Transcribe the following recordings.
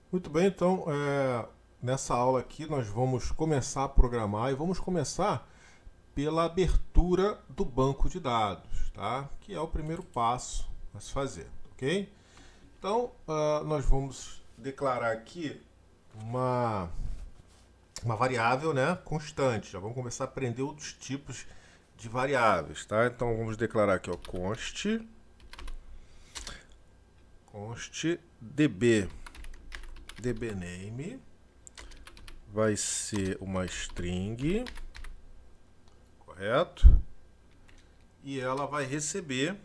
Muito bem, então nessa aula aqui nós vamos começar a programar e vamos começar pela abertura do banco de dados, tá? Que é o primeiro passo a se fazer, ok? Então nós vamos declarar aqui uma, uma variável, né, constante. Já vamos começar a aprender outros tipos de variáveis, tá? Então vamos declarar aqui, ó, const dbname vai ser uma string, correto? E ela vai receber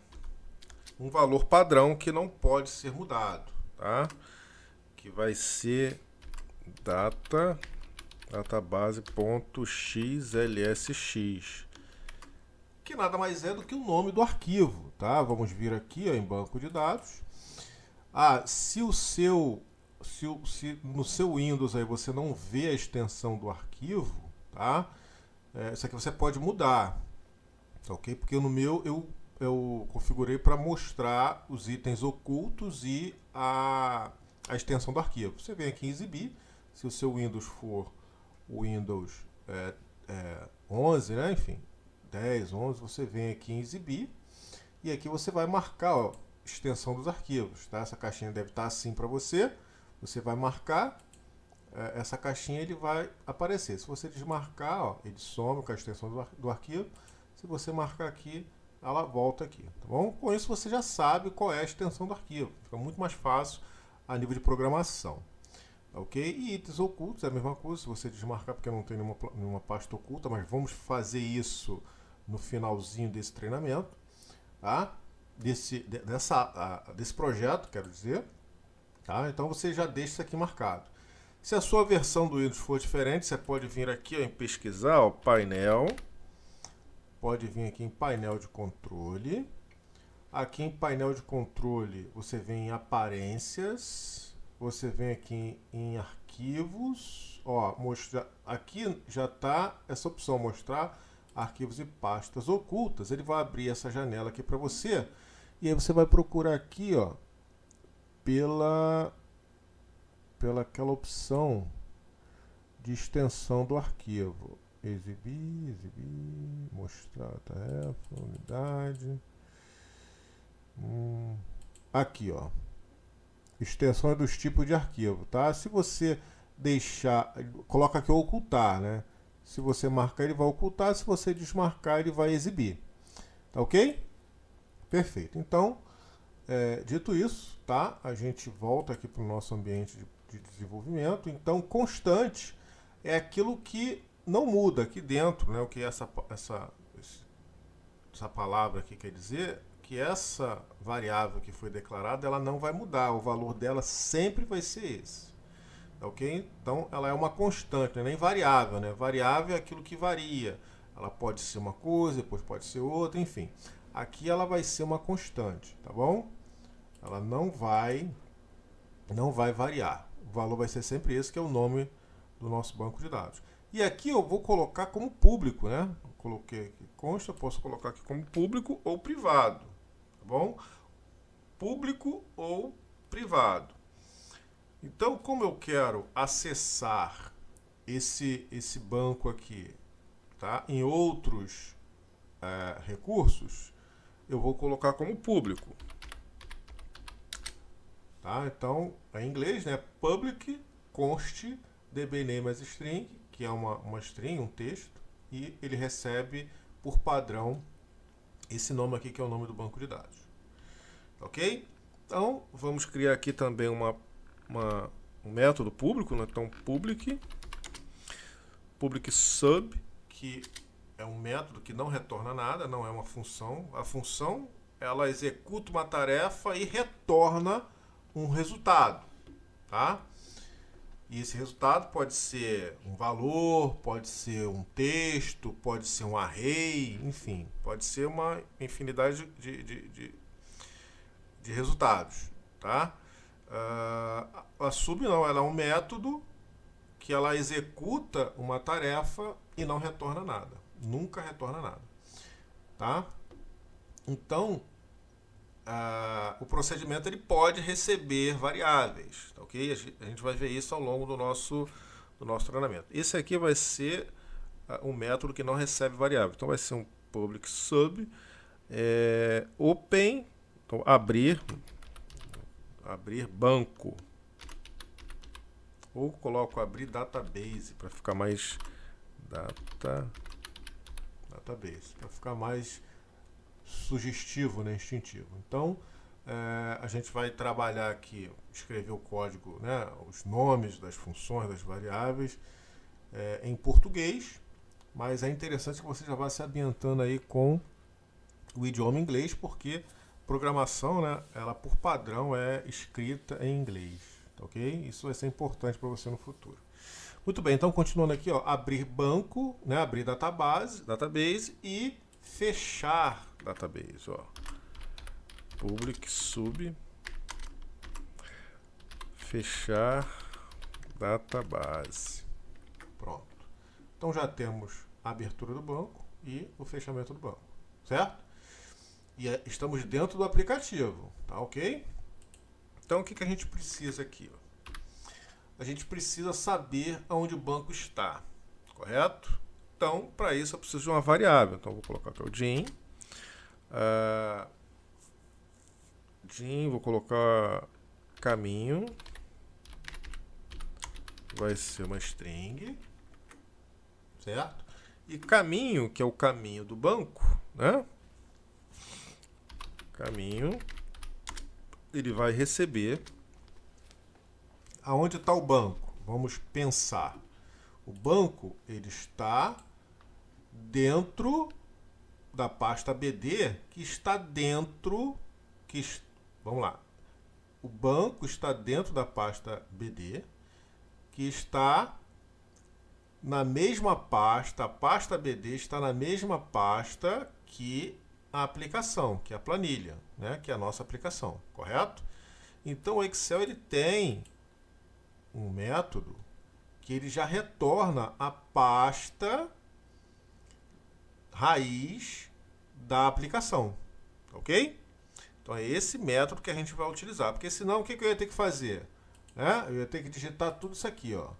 um valor padrão que não pode ser mudado, tá? Que vai ser data database.xlsx, que nada mais é do que o nome do arquivo, tá? Vamos vir aqui, ó, em banco de dados. Se o seu se no seu Windows aí você não vê a extensão do arquivo, tá? Isso aqui você pode mudar, tá, ok? Porque no meu eu configurei para mostrar os itens ocultos e a extensão do arquivo. Você vem aqui em exibir, se o seu Windows for o Windows 11, né? Enfim, 10, 11, você vem aqui em exibir e aqui você vai marcar, ó, extensão dos arquivos, tá? Essa caixinha deve estar assim para você. Você vai marcar essa caixinha, ele vai aparecer. Se você desmarcar, ó, ele some com a extensão do arquivo. Se você marcar aqui, ela volta aqui, tá bom? Com isso você já sabe qual é a extensão do arquivo. Fica muito mais fácil a nível de programação. Ok? E itens ocultos é a mesma coisa. Se você desmarcar porque não tem nenhuma pasta oculta, mas vamos fazer isso no finalzinho desse treinamento, tá? Desse projeto, quero dizer. Tá? Então você já deixa isso aqui marcado. Se a sua versão do Windows for diferente, você pode vir aqui, ó, em pesquisar, ó, painel. Pode vir aqui em painel de controle. Aqui em painel de controle, você vem em aparências. Você vem aqui em arquivos. Ó, aqui já está essa opção, mostrar arquivos e pastas ocultas. Ele vai abrir essa janela aqui para você. E aí você vai procurar aqui, ó, pela, pela aquela opção de extensão do arquivo. Exibir, mostrar a tarefa, unidade. Aqui, ó. Extensões dos tipos de arquivo, tá? Se você deixar, coloca aqui ocultar, né? Se você marcar, ele vai ocultar. Se você desmarcar, ele vai exibir. Tá ok? Perfeito. Então, dito isso, tá? A gente volta aqui para o nosso ambiente de desenvolvimento. Então, constante é aquilo que não muda aqui dentro, né? O que essa palavra aqui quer dizer? Que essa variável que foi declarada, ela não vai mudar. O valor dela sempre vai ser esse. Tá, ok? Então, ela é uma constante, não é nem variável, né? Variável é aquilo que varia. Ela pode ser uma coisa, depois pode ser outra, enfim. Aqui ela vai ser uma constante, tá bom? Ela não vai variar. O valor vai ser sempre esse, que é o nome do nosso banco de dados. E aqui eu vou colocar como público, né? Eu coloquei aqui consta, posso colocar aqui como público ou privado, tá bom? Público ou privado. Então, como eu quero acessar esse banco aqui, tá? Em outros recursos, eu vou colocar como público. Tá? Então, em inglês, né? Public const dbname as string, que é uma string, um texto, e ele recebe por padrão esse nome aqui, que é o nome do banco de dados. Ok? Então, vamos criar aqui também um método público, né? Então, public sub, que é um método que não retorna nada, não é uma função. A função, ela executa uma tarefa e retorna um resultado, tá? E esse resultado pode ser um valor, pode ser um texto, pode ser um array, enfim, pode ser uma infinidade de resultados, tá? A sub não, ela é um método que ela executa uma tarefa e não retorna nada, nunca retorna nada, tá? Então, o procedimento ele pode receber variáveis, tá ok? A gente vai ver isso ao longo do nosso treinamento. Esse aqui vai ser um método que não recebe variável. Então vai ser um public sub open, então abrir banco, ou coloco abrir database para ficar mais database, para ficar mais sugestivo, né, instintivo. Então a gente vai trabalhar aqui, escrever o código, né, os nomes das funções, das variáveis em português, mas é interessante que você já vá se ambientando aí com o idioma inglês, porque programação, né, ela por padrão é escrita em inglês, tá ok? Isso vai ser importante para você no futuro. Muito bem, então continuando aqui, ó, abrir banco, né, abrir database e fechar database, ó. Public sub fechar database. Pronto. Então já temos a abertura do banco e o fechamento do banco, certo? E estamos dentro do aplicativo, tá ok? Então o que a gente precisa aqui? Ó? A gente precisa saber onde o banco está, correto? Então, para isso eu preciso de uma variável. Então, vou colocar aqui o Jim. Vou colocar caminho. Vai ser uma string, certo? E caminho, que é o caminho do banco, né? Caminho, ele vai receber. Aonde está o banco? Vamos pensar. O banco ele está dentro da pasta BD, que está dentro vamos lá. O banco está dentro da pasta BD, que está na mesma pasta, a pasta BD está na mesma pasta que a aplicação, que é a planilha, né? Que é a nossa aplicação, correto? Então o Excel ele tem um método que ele já retorna a pasta raiz da aplicação, ok? Então é esse método que a gente vai utilizar, porque senão o que eu ia ter que fazer? Eu ia ter que digitar tudo isso aqui, ó.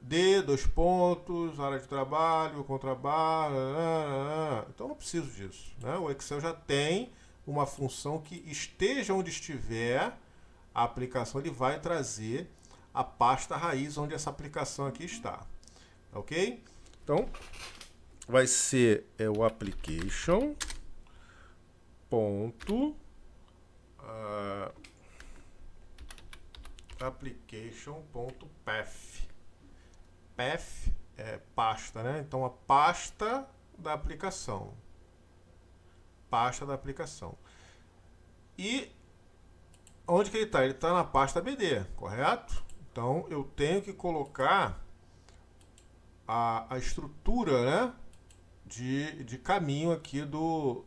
D, 2 pontos, área de trabalho, contrabarra, então não preciso disso, né? O Excel já tem uma função que esteja onde estiver a aplicação, ele vai trazer a pasta raiz onde essa aplicação aqui está, ok? Então vai ser o application ponto application.path. Path é pasta, né? Então a pasta da aplicação. Pasta da aplicação. E onde que ele está? Ele está na pasta BD, correto? Então eu tenho que colocar a estrutura, né, de caminho aqui do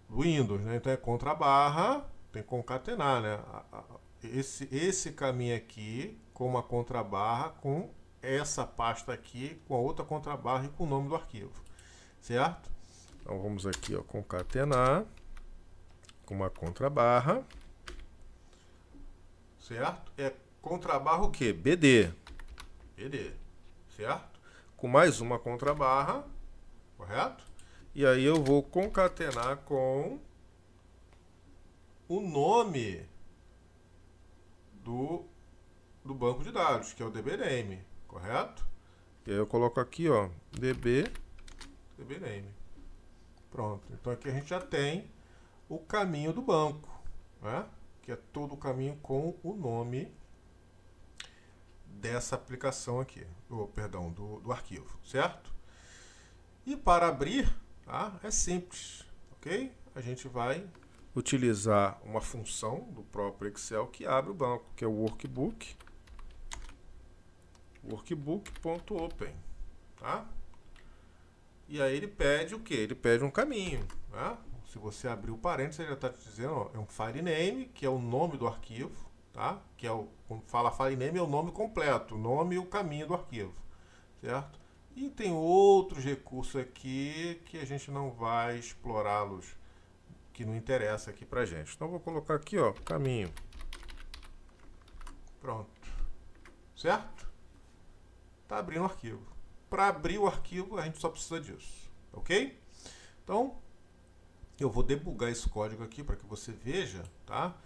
Windows, né? Então é contrabarra, tem que concatenar, né? Esse caminho aqui com uma contrabarra com essa pasta aqui com a outra contrabarra e com o nome do arquivo, certo? Então vamos aqui, ó, concatenar com uma contrabarra, certo? É contrabarra o quê? BD, certo? Com mais uma contrabarra, correto? E aí eu vou concatenar com o nome do banco de dados, que é o dbname, correto? E aí eu coloco aqui, ó, dbname. Pronto. Então aqui a gente já tem o caminho do banco, né? Que é todo o caminho com o nome dessa aplicação aqui, perdão, do arquivo, certo? E para abrir, tá? É simples, ok? A gente vai utilizar uma função do próprio Excel que abre o banco, que é o workbook, workbook.open, tá? E aí ele pede o que? Ele pede um caminho, né? Se você abrir o parênteses, ele já está te dizendo, ó, é um file name, que é o nome do arquivo, tá? Que é quando fala file name, é o nome completo, o nome e o caminho do arquivo, certo? E tem outros recursos aqui que a gente não vai explorá-los, que não interessa aqui pra gente. Então vou colocar aqui, ó, caminho. Pronto. Certo? Tá abrindo o arquivo. Para abrir o arquivo, a gente só precisa disso. Ok? Então, eu vou debugar esse código aqui para que você veja, tá?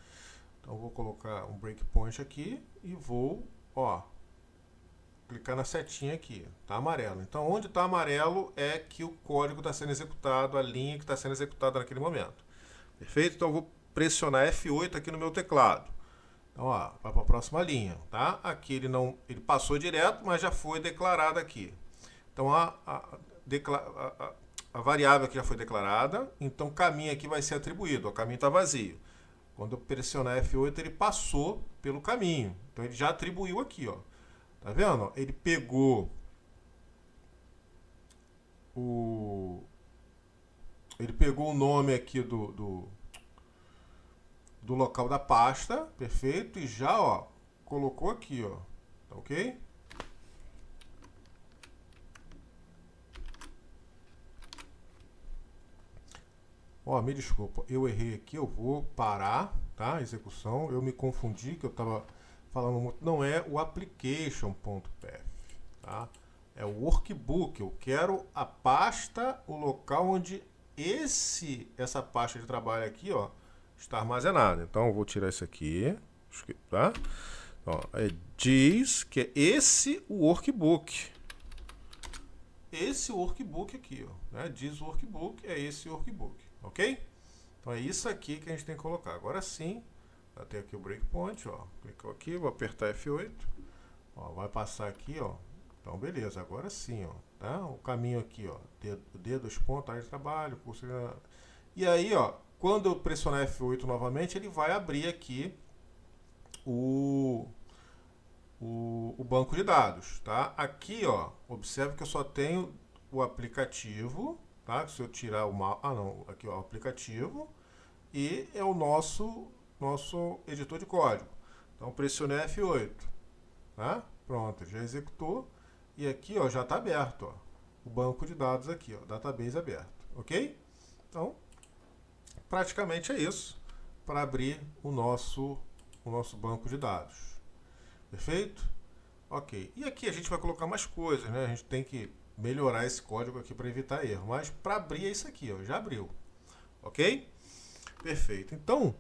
Então eu vou colocar um breakpoint aqui e vou, ó, clicar na setinha aqui, tá amarelo. Então onde está amarelo é que o código está sendo executado, a linha que está sendo executada naquele momento. Perfeito? Então eu vou pressionar F8 aqui no meu teclado. Então, ó, vai para a próxima linha, tá? Aqui ele passou direto, mas já foi declarado aqui. Então a variável aqui já foi declarada, então o caminho aqui vai ser atribuído, o caminho está vazio. Quando eu pressionar F8, ele passou pelo caminho. Então ele já atribuiu aqui, ó. Tá vendo? Ele pegou o nome aqui do local da pasta, perfeito, e já, ó, colocou aqui, ó. Tá ok? Ó, me desculpa, eu errei aqui, eu vou parar, tá? A execução, eu me confundi, que eu estava falando muito, não é o application.pf, tá? É o workbook, eu quero a pasta, o local onde essa pasta de trabalho aqui, ó, está armazenada. Então eu vou tirar isso aqui, tá? Ó, diz que é esse o workbook. Esse workbook aqui, ó, né? Diz workbook, é esse workbook. Ok? Então é isso aqui que a gente tem que colocar. Agora sim, tem aqui o breakpoint, ó. Clicou aqui, vou apertar F8. Ó, vai passar aqui, ó. Então beleza, agora sim, ó. Tá? O caminho aqui, ó. D, 2 pontos, área de trabalho, curso. E aí, ó, quando eu pressionar F8 novamente, ele vai abrir aqui o banco de dados, tá? Aqui, ó, observe que eu só tenho o aplicativo, tá? Se eu tirar o mapa, aqui, ó, o aplicativo e é o nosso editor de código. Então pressionei F8, tá? Pronto, já executou e aqui, ó, já está aberto, ó, o banco de dados aqui, ó, database aberto, ok? Então, praticamente é isso para abrir o nosso banco de dados. Perfeito? Ok. E aqui a gente vai colocar mais coisas, né? A gente tem que melhorar esse código aqui para evitar erro. Mas para abrir é isso aqui, ó. Já abriu. Ok? Perfeito. Então,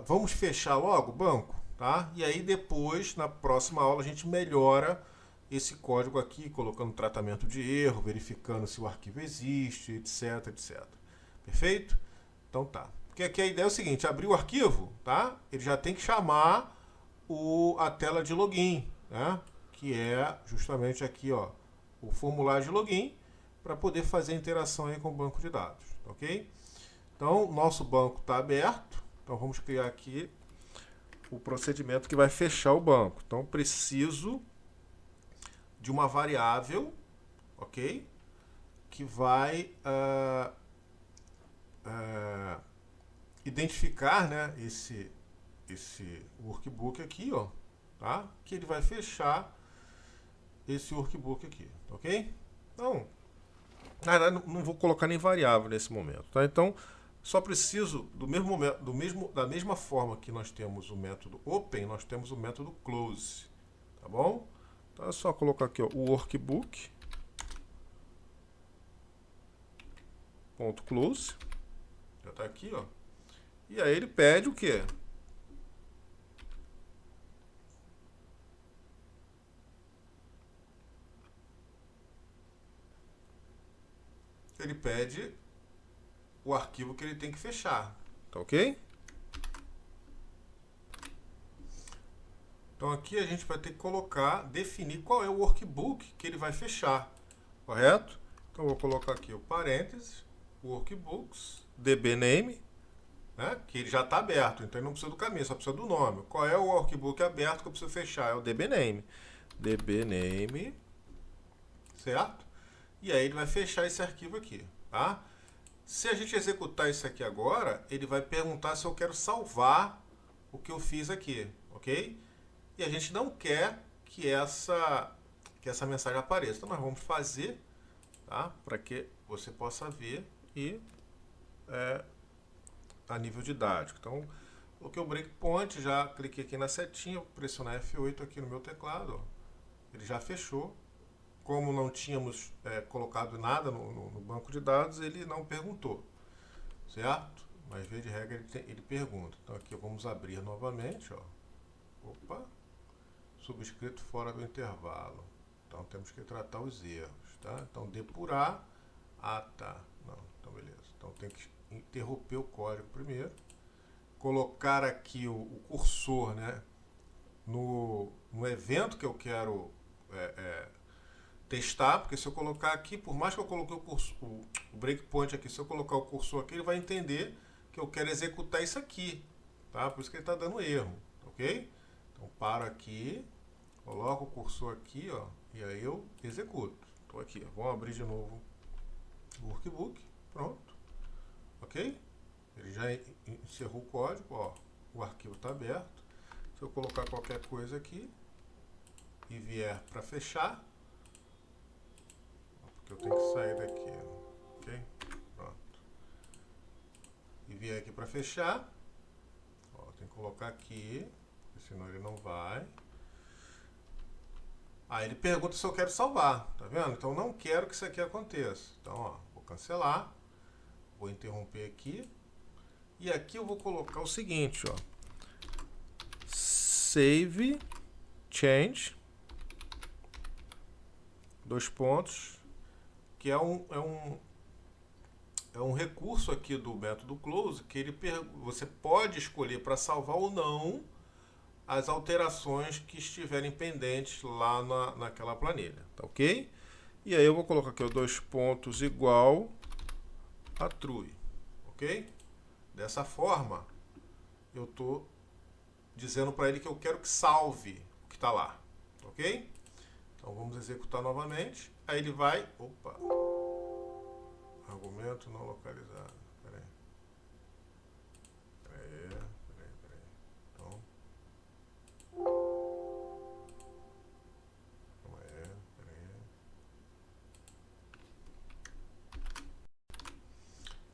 vamos fechar logo o banco, tá? E aí depois, na próxima aula, a gente melhora esse código aqui, colocando tratamento de erro, verificando se o arquivo existe, etc, etc. Perfeito? Então tá. Porque aqui a ideia é o seguinte, abrir o arquivo, tá? Ele já tem que chamar a tela de login, né? Que é justamente aqui, ó, o formulário de login para poder fazer a interação aí com o banco de dados, ok? Então, nosso banco está aberto, então vamos criar aqui o procedimento que vai fechar o banco. Então, preciso de uma variável, ok? Que vai identificar, né, esse workbook aqui, ó, tá? Que ele vai fechar esse workbook aqui, ok? Então, na verdade, não vou colocar nem variável nesse momento, tá? Então, só preciso da mesma forma que nós temos o método open, nós temos o método close, tá bom? Então é só colocar aqui, ó, o workbook ponto close, já tá aqui, ó. E aí ele pede o quê? Ele pede o arquivo que ele tem que fechar, tá ok? Então aqui a gente vai ter que definir qual é o workbook que ele vai fechar, correto? Então eu vou colocar aqui o parênteses, workbooks, dbname, né? Que ele já está aberto, então ele não precisa do caminho, só precisa do nome. Qual é o workbook aberto que eu preciso fechar? É o dbname. dbname, certo? E aí ele vai fechar esse arquivo aqui, tá? Se a gente executar isso aqui agora, ele vai perguntar se eu quero salvar o que eu fiz aqui, ok? E a gente não quer que que essa mensagem apareça. Então nós vamos fazer, tá? Para que você possa ver e a nível didático. Então, coloquei o breakpoint, já cliquei aqui na setinha, vou pressionar F8 aqui no meu teclado, ó. Ele já fechou. Como não tínhamos colocado nada no banco de dados, ele não perguntou, certo? Mas, via de regra, ele pergunta. Então, aqui vamos abrir novamente, ó. Opa! Subscrito fora do intervalo. Então, temos que tratar os erros, tá? Então, depurar. Ah, tá. Não, então, beleza. Então, tem que interromper o código primeiro. Colocar aqui o cursor, né? No evento que eu quero testar, porque se eu colocar aqui, por mais que eu coloque o breakpoint aqui, se eu colocar o cursor aqui, ele vai entender que eu quero executar isso aqui, tá? Por isso que ele está dando erro, ok? Então paro aqui, coloco o cursor aqui, ó, e aí eu executo. Estou aqui, vamos abrir de novo o workbook, pronto, ok? Ele já encerrou o código, ó, o arquivo está aberto. Se eu colocar qualquer coisa aqui e vier para fechar, porque eu tenho que sair daqui, ok? Pronto. E vier aqui para fechar, ó, tem que colocar aqui, porque senão ele não vai. Aí ele pergunta se eu quero salvar, tá vendo? Então não quero que isso aqui aconteça. Então, ó, vou cancelar, vou interromper aqui. E aqui eu vou colocar o seguinte, ó. Save change, dois pontos, que é um recurso aqui do método close, que você pode escolher para salvar ou não as alterações que estiverem pendentes lá naquela planilha, tá ok? E aí eu vou colocar aqui, ó, dois pontos igual a true, ok? Dessa forma, eu estou dizendo para ele que eu quero que salve o que está lá, ok? Então vamos executar novamente. Aí ele vai, opa, argumento não localizado. Peraí. Então, peraí.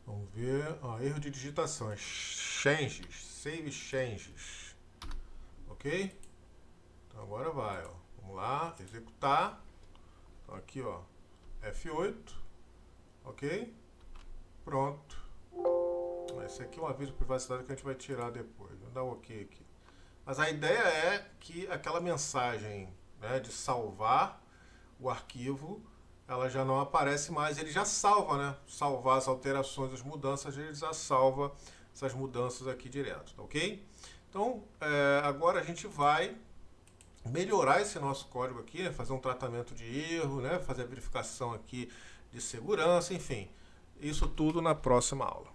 Vamos ver, erro de digitação, changes, save changes. Ok? Então agora vai, ó. Vamos lá, executar. Então aqui, ó, F8. Ok? Pronto. Esse aqui é um aviso de privacidade que a gente vai tirar depois. Vou dar um OK aqui. Mas a ideia é que aquela mensagem, né, de salvar o arquivo, ela já não aparece mais. Ele já salva, né? Salvar as alterações, as mudanças, ele já salva essas mudanças aqui direto, tá ok? Então, agora a gente vai melhorar esse nosso código aqui, né? Fazer um tratamento de erro, né? Fazer a verificação aqui de segurança, enfim. Isso tudo na próxima aula.